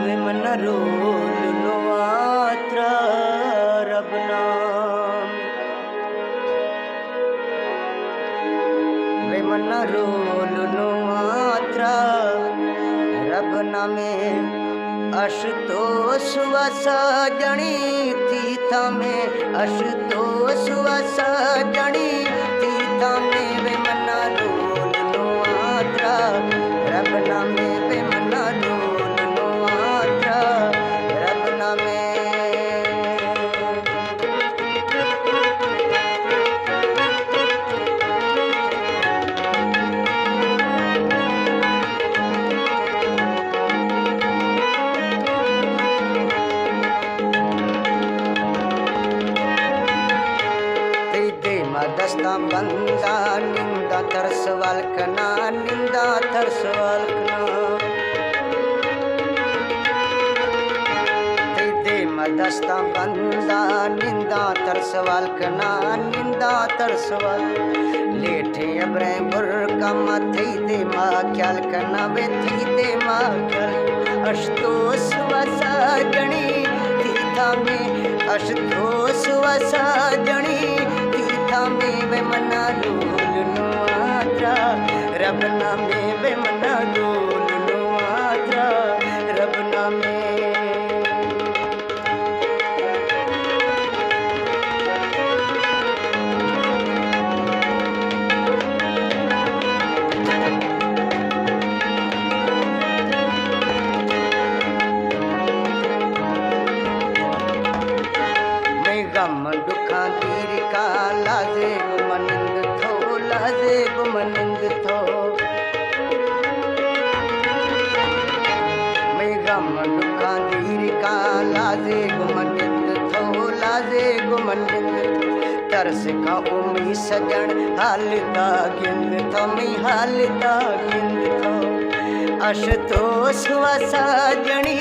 women role नुआत्रा रब नाम women role नुआत्रा रब नामे अशुतोष वसजणी तीर्था में अशुतोष वसजणी तीर्था में विमन रोल नुआत्रा रब नामे विमन रोल नुआत्रा रब नामे दस्ता बंदा निंदा तरस वालकना निंदा तरस वालकना दे मदस्ता बंदा निंदा तरस वालकना निंदा तरस वाल लेठे अब्रे बुर का मथई दे मा ख्याल कना वे थी दे मा ख्याल अशतोष वसजणी तीर्था में अशतोष वसजणी में विमन रोल नुआत्रा रब नामे विमन रोल नुआत्रा रब नामे गम दुखा तीर का लाजे गुमनंद थो लाजे गुमनंद थो मैं गम दुखा तीर का लाजे गुमनंद थो लाजे गुमनंद तरस का उमी सजन हालता गिंद थो मैं हालता गिंद थो अशतोष वसजणी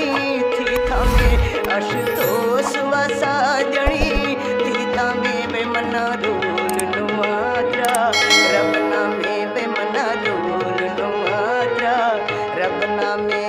थी थमे अशतोष वसजणी विमन रोल नुआत्रा रब नामे विमन रोल नुआत्रा रब नामे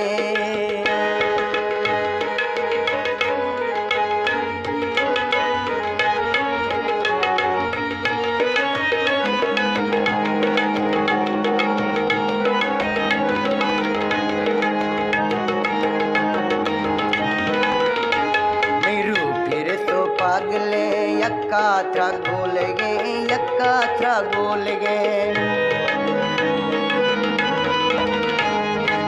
पागले यक्का त्रा गोल गे यक्का त्रा गोल गे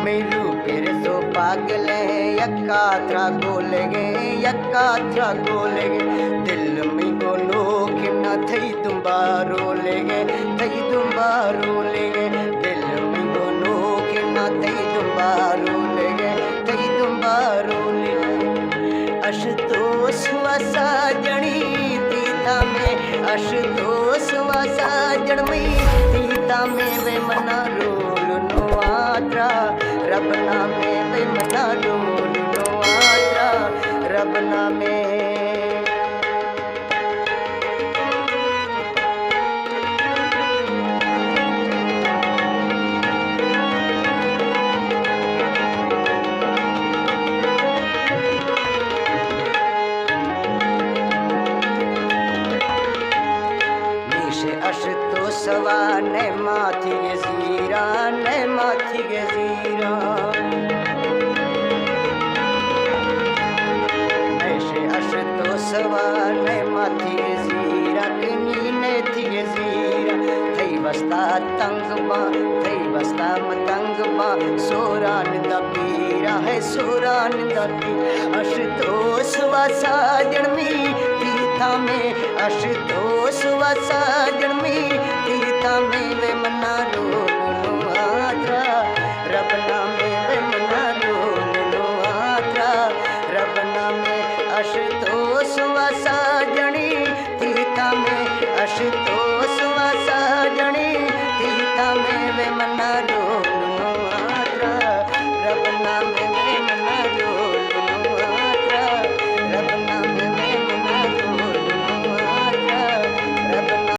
मेरू फिर तो पागले यक्का त्रा गोल गे यक्का त्रा गोल गे दिल में गोनो कि न थई तुम्बारो ले गे थई तुम्बारो ले गे दिल में गोनो कि न थई तुम्बारो ले गे थई तुम्बारो ले अशतोष वसजणी तीर्था में अशतोष वसजणी तीर्था में विमन रोल नुआत्रा रब नामे विमन रोल नुआत्रा रब नामे अशतोषवा ने माथी जीरा ने माथी जीरा ऐसे अशतोषवा ने माथी जीरा किनी ने थी जीरा थई बस्ता तंग बा थई बस्ता मतंग बा सोरान दबीरा है सोरान दबी अशतोष वसजणी तीर्था में अशतोष वसजणी तीर्था में विमन रोल